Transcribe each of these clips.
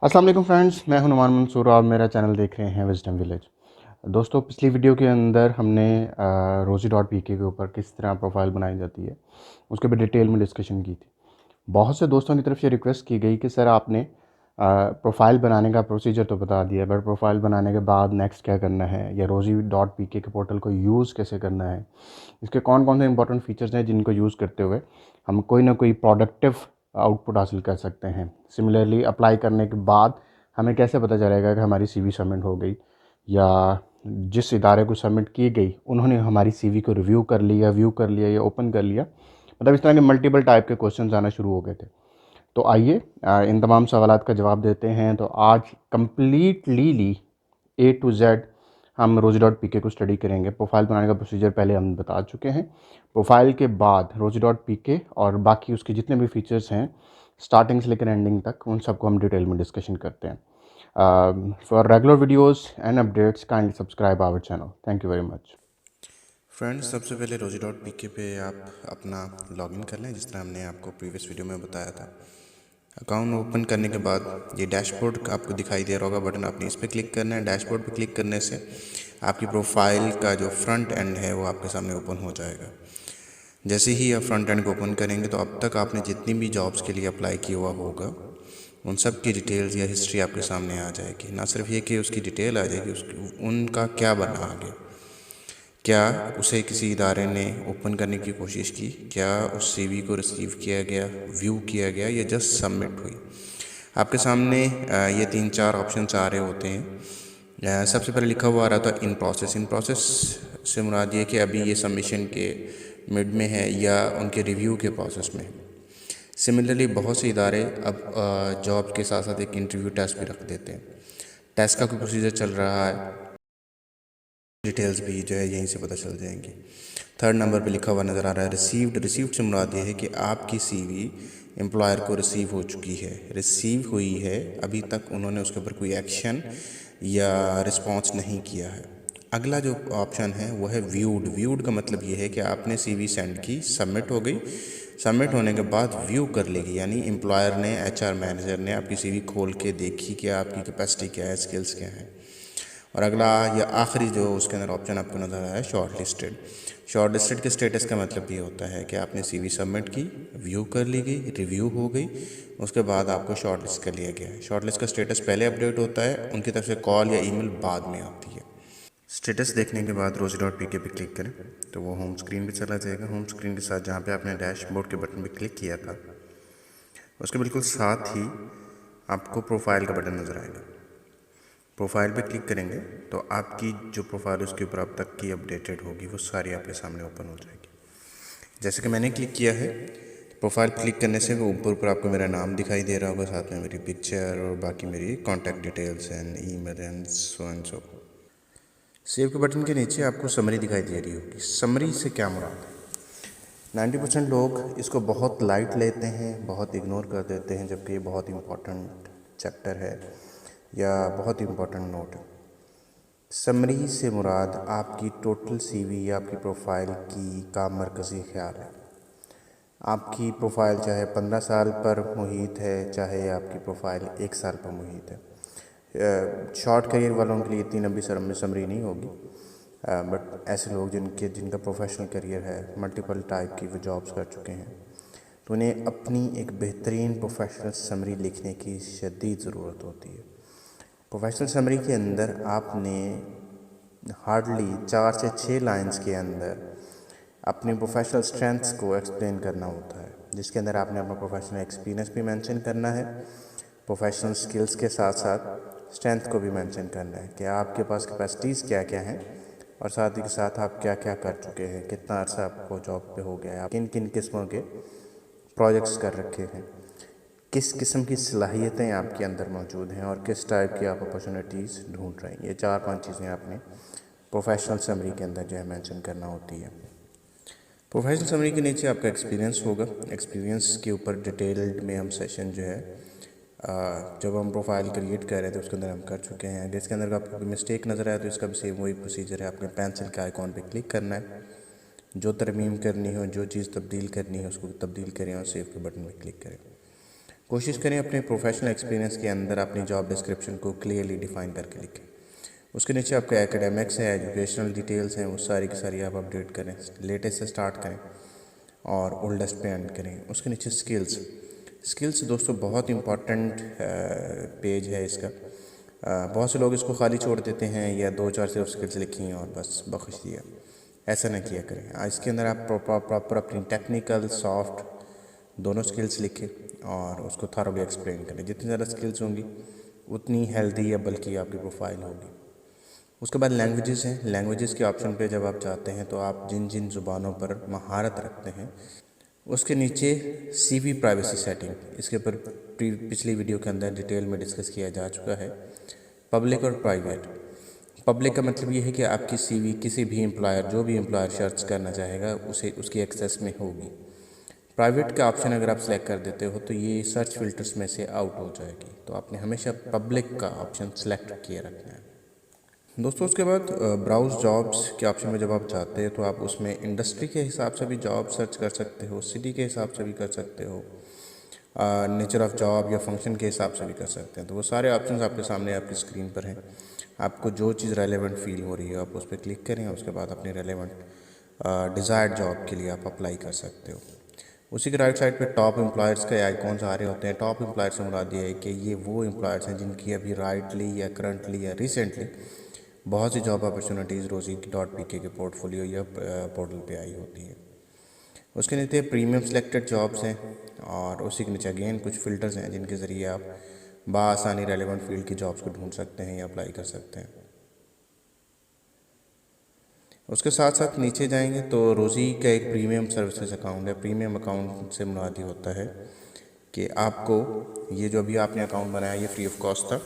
अस्सलाम वालेकुम फ्रेंड्स, मैं हूं नुमान मंसूर और मेरा चैनल देख रहे हैं विजडम विलेज। दोस्तों, पिछली वीडियो के अंदर हमने रोज़ी डॉट पी के ऊपर किस तरह प्रोफाइल बनाई जाती है उसके भी डिटेल में डिस्कशन की थी। बहुत से दोस्तों की तरफ से रिक्वेस्ट की गई कि सर आपने प्रोफाइल बनाने का प्रोसीजर तो बता दिया, बट प्रोफाइल बनाने के बाद नेक्स्ट क्या करना है, या रोज़ी डॉट पी के पोर्टल को यूज़ कैसे करना है, इसके कौन कौन से इंपॉर्टेंट फीचर्स हैं जिनको यूज़ करते हुए हम कोई ना कोई प्रोडक्टिव आउटपुट हासिल कर सकते हैं। सिमिलरली अप्लाई करने के बाद हमें कैसे पता चलेगा कि हमारी सीवी सबमिट हो गई, या जिस इदारे को सबमिट की गई उन्होंने हमारी सीवी को रिव्यू कर लिया, व्यू कर लिया या ओपन कर लिया। मतलब इस तरह के मल्टीपल टाइप के क्वेश्चन आना शुरू हो गए थे। तो आइए इन तमाम सवालात का जवाब देते हैं। तो आज कम्प्लीटली ए टू जेड हम रोज़ी डॉट पी के को स्टडी करेंगे। प्रोफाइल बनाने का प्रोसीजर पहले हम बता चुके हैं। प्रोफाइल के बाद रोज़ी डॉट पी के और बाकी उसके जितने भी फीचर्स हैं स्टार्टिंग से लेकर एंडिंग तक, उन सबको हम डिटेल में डिस्कशन करते हैं। For regular videos and updates kindly subscribe our channel. Thank you very much. Friends, सबसे पहले रोजी डॉट पी के पे आप अपना लॉगिन कर लें, जिस तरह हमने आपको प्रीवियस वीडियो में बताया था। अकाउंट ओपन करने के बाद ये डैशबोर्ड का आपको दिखाई दे रहा होगा बटन, आपने इस पर क्लिक करना है। डैशबोर्ड पे क्लिक करने से आपकी प्रोफाइल का जो फ्रंट एंड है वो आपके सामने ओपन हो जाएगा। जैसे ही आप फ्रंट एंड को ओपन करेंगे तो अब तक आपने जितनी भी जॉब्स के लिए अप्लाई किया हुआ होगा उन सब की डिटेल्स या हिस्ट्री आपके सामने आ जाएगी। ना सिर्फ ये कि उसकी डिटेल आ जाएगी, उसकी उनका क्या बना आगे। क्या उसे किसी इदारे ने ओपन करने की कोशिश की, क्या उस सीवी को रिसीव किया गया, व्यू किया गया, या जस्ट सबमिट हुई। आपके सामने ये 3-4 ऑप्शंस आ रहे होते हैं। सबसे पहले लिखा हुआ आ रहा था इन प्रोसेस। इन प्रोसेस से मुराद ये कि अभी ये सबमिशन के मिड में है या उनके रिव्यू के प्रोसेस में है। सिमिलरली बहुत से इदारे अब जॉब के साथ साथ एक इंटरव्यू टेस्ट भी रख देते हैं। टेस्ट का कोई प्रोसीजर चल रहा है, डिटेल्स भी जो है यहीं से पता चल जाएंगी। थर्ड नंबर पे लिखा हुआ नज़र आ रहा है रिसीव्ड। रिसीव्ड से मुराद ये है कि आपकी सीवी एम्प्लॉयर को रिसीव हो चुकी है, रिसीव हुई है, अभी तक उन्होंने उसके ऊपर कोई एक्शन या रिस्पॉन्स नहीं किया है। अगला जो ऑप्शन है वो है व्यूड। व्यूड का मतलब ये है कि आपने सीवी सेंड की, सबमिट हो गई, सबमिट होने के बाद व्यू कर लेगी, यानी एम्प्लॉयर ने, एचआर मैनेजर ने आपकी सीवी खोल के देखी कि आपकी कैपेसिटी क्या है, स्किल्स क्या है। और अगला या आखिरी जो उसके अंदर ऑप्शन आपको नज़र आया है शॉर्ट लिस्टेड। शॉर्ट लिस्टेड के स्टेटस का मतलब ये होता है कि आपने सीवी सबमिट की, व्यू कर ली गई, रिव्यू हो गई, उसके बाद आपको शॉर्ट लिस्ट कर लिया गया है। शॉर्ट लिस्ट का स्टेटस पहले अपडेट होता है, उनकी तरफ से कॉल या ईमेल बाद में आती है। स्टेटस देखने के बाद रोज़ी डॉट पी के पे क्लिक करें तो वो होम स्क्रीन पे चला जाएगा। होम स्क्रीन के साथ जहाँ पे आपने डैशबोर्ड के बटन पे क्लिक किया था उसके बिल्कुल साथ ही आपको प्रोफाइल का बटन नज़र आएगा। प्रोफाइल पे क्लिक करेंगे तो आपकी जो प्रोफाइल उसके ऊपर अब तक की अपडेटेड होगी वो सारी आपके सामने ओपन हो जाएगी। जैसे कि मैंने क्लिक किया है, प्रोफाइल क्लिक करने से वो ऊपर ऊपर आपको मेरा नाम दिखाई दे रहा होगा, साथ में मेरी पिक्चर और बाकी मेरी contact details and email and so. Save के बटन के नीचे आपको समरी दिखाई दे रही होगी। समरी से क्या मुराद है? 90% लोग इसको बहुत लाइट लेते हैं, बहुत इग्नोर कर देते हैं, जबकि ये बहुत इम्पॉर्टेंट चैप्टर है या बहुत इम्पॉर्टेंट नोट है। समरी से मुराद आपकी टोटल सीवी या आपकी प्रोफाइल की का मरकज़ी ख्याल है। आपकी प्रोफाइल चाहे 15 साल पर मुहित है, चाहे आपकी प्रोफाइल 1 साल पर मुहित है। शॉर्ट करियर वालों के लिए इतनी लंबी समरी नहीं होगी, बट ऐसे लोग जिनका प्रोफेशनल करियर है, मल्टीपल टाइप की वो जॉब्स कर चुके हैं, तो उन्हें अपनी एक बेहतरीन प्रोफेशनल समरी लिखने की शदीद ज़रूरत होती है। प्रोफेशनल समरी के अंदर आपने हार्डली 4 से 6 लाइंस के अंदर अपनी प्रोफेशनल स्ट्रेंथ्स को एक्सप्लेन करना होता है, जिसके अंदर आपने अपना प्रोफेशनल एक्सपीरियंस भी मेंशन करना है, प्रोफेशनल स्किल्स के साथ साथ स्ट्रेंथ को भी मेंशन करना है कि आपके पास कैपेसिटीज़ क्या क्या हैं, और साथ ही के साथ आप क्या क्या कर चुके हैं, कितना अर्सा आपको जॉब पे हो गया है, आप किन किन किस्मों के प्रोजेक्ट्स कर रखे हैं, किस किस्म की सलाहियतें आपके अंदर मौजूद हैं और किस टाइप की आप अपॉर्चुनिटीज़ ढूंढ रहे हैं। ये 4-5 चीज़ें आपने प्रोफेशनल समरी के अंदर जो है मेंशन करना होती है। प्रोफेशनल समरी के नीचे आपका एक्सपीरियंस होगा। एक्सपीरियंस के ऊपर डिटेल्ड में हम सेशन जो है जब हम प्रोफाइल क्रिएट कर रहे थे उसके अंदर हम कर चुके हैं। अगर इसके अंदर आपको कोई मिस्टेक नज़र आए तो इसका भी सेम वही प्रोसीजर है। आपने पेंसिल के आइकॉन पे क्लिक करना है, जो तरमीम करनी हो, जो चीज़ तब्दील करनी है उसको तब्दील करें और सेव के बटन पे क्लिक करें। कोशिश करें अपने प्रोफेशनल एक्सपीरियंस के अंदर अपनी जॉब डिस्क्रिप्शन को क्लियरली डिफाइन करके लिखें। उसके नीचे आपका एकेडमिक्स है, एजुकेशनल डिटेल्स हैं, वो सारी की सारी आप अपडेट करें, लेटेस्ट से स्टार्ट करें और ओल्डेस्ट पे एंड करें। उसके नीचे स्किल्स दोस्तों बहुत इंपॉर्टेंट पेज है इसका। बहुत से लोग इसको खाली छोड़ देते हैं या 2-4 सिर्फ स्किल्स लिखी हैं और बस बख्श दिया। ऐसा ना किया करें। इसके अंदर आप प्रॉपर अपनी टेक्निकल सॉफ्ट दोनों स्किल्स लिखें और उसको थॉरोली एक्सप्लेन करें। जितनी ज़्यादा स्किल्स होंगी उतनी हेल्दी या बल्कि आपकी प्रोफाइल होगी। उसके बाद लैंग्वेजेस हैं। लैंग्वेजेस के ऑप्शन पे जब आप जाते हैं तो आप जिन जिन ज़ुबानों पर महारत रखते हैं उसके नीचे सीवी प्राइवेसी सेटिंग, इसके ऊपर पिछली वीडियो के अंदर डिटेल में डिस्कस किया जा चुका है। पब्लिक और प्राइवेट। पब्लिक का मतलब ये है कि आपकी सीवी किसी भी एम्प्लॉयर, जो भी एम्प्लॉयर सर्च करना चाहेगा उसे उसकी एक्सेस में होगी। प्राइवेट का ऑप्शन अगर आप सेलेक्ट कर देते हो तो ये सर्च फिल्टर्स में से आउट हो जाएगी, तो आपने हमेशा पब्लिक का ऑप्शन सेलेक्ट किए रखना है। दोस्तों उसके बाद ब्राउज जॉब्स के ऑप्शन में जब आप जाते हैं तो आप उसमें इंडस्ट्री के हिसाब से भी जॉब सर्च कर सकते हो, सिटी के हिसाब से भी कर सकते हो, नेचर ऑफ जॉब या फंक्शन के हिसाब से भी कर सकते हैं। तो वो सारे ऑप्शंस आपके सामने आपकी स्क्रीन पर हैं। आपको जो चीज़ रेलेवेंट फील हो रही है आप उस पर क्लिक करें, उसके बाद अपनी रेलेवेंट डिज़ायर्ड जॉब के लिए आप अप्लाई कर सकते हो। उसी के राइट साइड पे टॉप एम्प्लॉयर्स के आइकॉन्स आ रहे होते हैं। टॉप एम्प्लॉयर से मुराद ये है कि ये वो एम्प्लॉयर्स हैं जिनकी अभी राइटली या करंटली या रिसेंटली बहुत सी जॉब अपॉर्चुनिटीज़ rozi.pk के पोर्टफोलियो या पोर्टल पे आई होती है। उसके नीचे प्रीमियम सिलेक्टेड जॉब्स हैं और उसी के नीचे अगेन कुछ फ़िल्टर्स हैं जिनके ज़रिए आप बआसानी रेलेवेंट फील्ड की जॉब्स को ढूंढ सकते हैं या अप्लाई कर सकते हैं। उसके साथ साथ नीचे जाएंगे तो रोज़ी का एक प्रीमियम सर्विसेज अकाउंट है। प्रीमियम अकाउंट से मुराद होता है कि आपको ये जो अभी आपने अकाउंट बनाया ये फ्री ऑफ कॉस्ट था,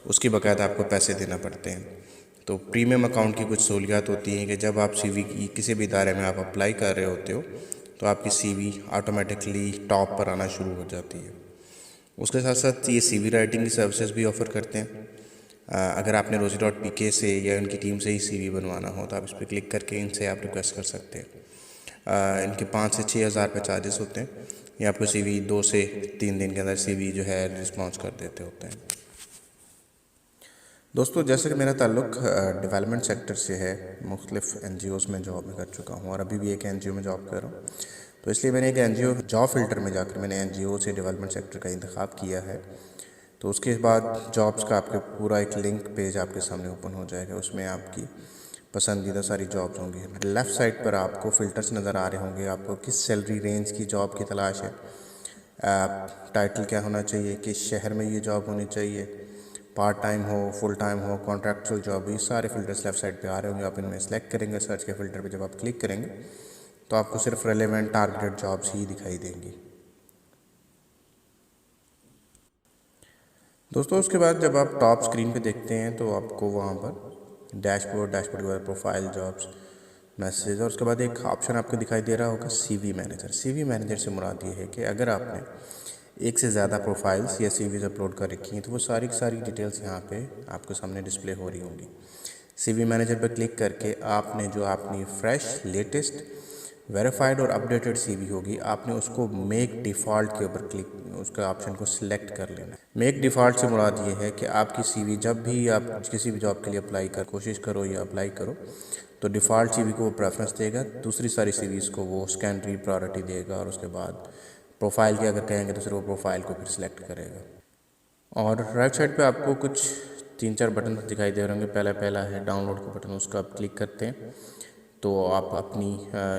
उसकी बाकायदा आपको पैसे देना पड़ते हैं। तो प्रीमियम अकाउंट की कुछ सहूलियात होती हैं कि जब आप सीवी की किसी भी इदारे में आप अप्लाई कर रहे होते हो तो आपकी सीवी ऑटोमेटिकली टॉप पर आना शुरू हो जाती है। उसके साथ साथ ये सीवी राइटिंग की सर्विसेज भी ऑफ़र करते हैं। अगर आपने rozi.pk से या उनकी टीम से ही सीवी बनवाना हो तो आप इस पर क्लिक करके इनसे आप रिक्वेस्ट कर सकते हैं। इनके 5 से 6 हज़ार रुपये चार्जेस होते हैं। ये आपको सीवी 2 से 3 दिन के अंदर सीवी जो है रिस्पॉन्स कर देते होते हैं। दोस्तों जैसे कि मेरा ताल्लुक़ डेवलपमेंट सेक्टर से है, मुख्तलिफ NGOs में जॉब में कर चुका हूँ और अभी भी एक NGO में जॉब कर रहा हूँ, तो इसलिए मैंने एक NGO जॉब फ़िल्टर में जाकर मैंने NGO से डेवलपमेंट सेक्टर का इंतखाब किया है। तो उसके बाद जॉब्स का आपके पूरा एक लिंक पेज आपके सामने ओपन हो जाएगा, उसमें आपकी पसंदीदा सारी जॉब्स होंगी। लेफ़्ट साइड पर आपको फ़िल्टर्स नज़र आ रहे होंगे, आपको किस सैलरी रेंज की जॉब की तलाश है, टाइटल क्या होना चाहिए, किस शहर में ये जॉब होनी चाहिए, पार्ट टाइम हो, फुल टाइम हो, कॉन्ट्रैक्चुअल जॉब, ये सारे फ़िल्टर्स लेफ़्ट साइड पे आ रहे होंगे। आप इनमें सेलेक्ट करेंगे, सर्च के फ़िल्टर पे जब आप क्लिक करेंगे तो आपको सिर्फ रेलेवेंट टारगेटेड जॉब्स ही दिखाई देंगी। दोस्तों उसके बाद जब आप टॉप स्क्रीन पे देखते हैं तो आपको वहाँ पर डैशबोर्ड के बाद प्रोफाइल, जॉब्स, मैसेज और उसके बाद एक ऑप्शन आपको दिखाई दे रहा होगा सीवी मैनेजर। सीवी मैनेजर से मुराद ये है कि अगर आपने एक से ज़्यादा प्रोफाइल्स या सीवीज अपलोड कर रखी हैं तो वो सारी की सारी डिटेल्स यहाँ पे आपके सामने डिस्प्ले हो रही होंगी। सीवी मैनेजर पर क्लिक करके आपने जो अपनी फ्रेश, लेटेस्ट, वेरीफाइड और अपडेटेड सीवी होगी, आपने उसको मेक डिफ़ॉल्ट के ऊपर क्लिक, उसका ऑप्शन को सिलेक्ट कर लेना। मेक डिफ़ॉल्ट से मुराद ये है कि आपकी सीवी जब भी आप किसी भी जॉब के लिए अप्लाई कर कोशिश करो या अप्लाई करो तो डिफ़ॉल्ट सीवी को वो प्रेफरेंस देगा, दूसरी सारी सीवीज़ को वो सेकेंडरी प्रायोरिटी देगा और उसके बाद प्रोफाइल की अगर कहेंगे तो सिर्फ वो प्रोफाइल को फिर सिलेक्ट करेगा। और राइट साइड पे आपको कुछ 3-4 बटन दिखाई दे रहे होंगे। पहला है डाउनलोड का बटन, उसका आप क्लिक करते हैं तो आप अपनी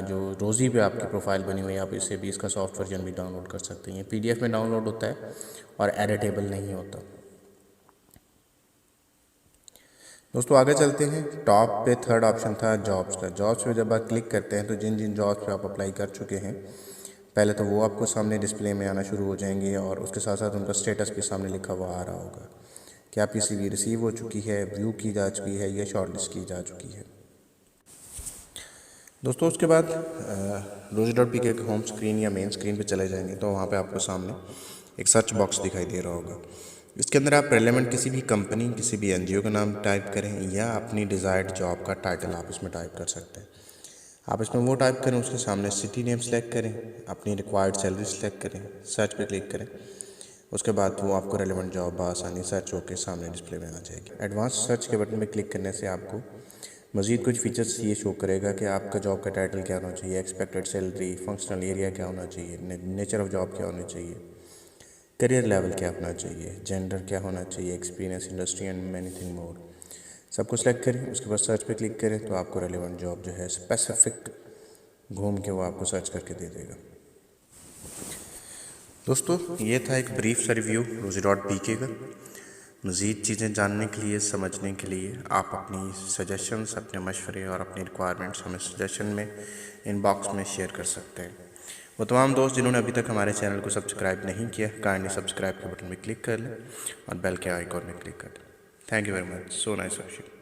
जो रोज़ी पे आपकी प्रोफाइल बनी हुई है आप इसे भी इसका सॉफ्ट वर्जन भी डाउनलोड कर सकते हैं। ये PDF में डाउनलोड होता है और एडिटेबल नहीं होता। दोस्तों आगे चलते हैं। टॉप पे थर्ड ऑप्शन था जॉब्स का। जॉब्स पे जब आप क्लिक करते हैं तो जिन जिन जॉब्स पे आप अप्लाई कर चुके हैं पहले तो वो आपको सामने डिस्प्ले में आना शुरू हो जाएंगे और उसके साथ साथ उनका स्टेटस भी सामने लिखा हुआ आ रहा होगा कि आपकी CV रिसीव हो चुकी है, व्यू की जा चुकी है या शॉर्टलिस्ट की जा चुकी है। दोस्तों उसके बाद rozi.pk के होम स्क्रीन या मेन स्क्रीन पे चले जाएंगे तो वहाँ पे आपको सामने एक सर्च बॉक्स दिखाई दे रहा होगा। इसके अंदर आप रेलेवेंट किसी भी कंपनी, किसी भी NGO का नाम टाइप करें या अपनी डिज़ायर्ड जॉब का टाइटल आप इसमें टाइप कर सकते हैं। आप इसमें वो टाइप करें, उसके सामने सिटी नेम सेलेक्ट करें, अपनी रिक्वायर्ड सैलरी सेलेक्ट करें, सर्च पे क्लिक करें। उसके बाद वो आपको रेलेवेंट जॉब आसानी सर्च होकर सामने डिस्प्ले में आ जाएगी। एडवांस सर्च के बटन पे क्लिक करने से आपको मज़ीद कुछ फीचर्स ये शो करेगा कि आपका जॉब का टाइटल क्या होना चाहिए, एक्सपेक्टेड सैलरी, फंक्शनल एरिया क्या होना चाहिए, नेचर ऑफ जॉब क्या होनी चाहिए, करियर लेवल क्या होना चाहिए, जेंडर क्या होना चाहिए, experience, industry and many thing more. सबको सेलेक्ट करें, उसके बाद सर्च पे क्लिक करें तो आपको रेलेवेंट जॉब जो है स्पेसिफिक घूम के वो आपको सर्च करके दे देगा। दोस्तों, ये था एक ब्रीफ सा रिव्यू rosie.pk का। मज़ीद चीज़ें जानने के लिए, समझने के लिए आप अपनी सजेशंस, अपने मशवरे और अपनी रिक्वायरमेंट्स हमें सजेशन में इनबॉक्स में शेयर कर सकते हैं। वो तमाम दोस्त जिन्होंने अभी तक हमारे चैनल को सब्सक्राइब नहीं किया, काइंडली सब्सक्राइब के बटन में क्लिक कर लें और बेल के आइकॉन में क्लिक कर दें। Thank you very much. So nice of you.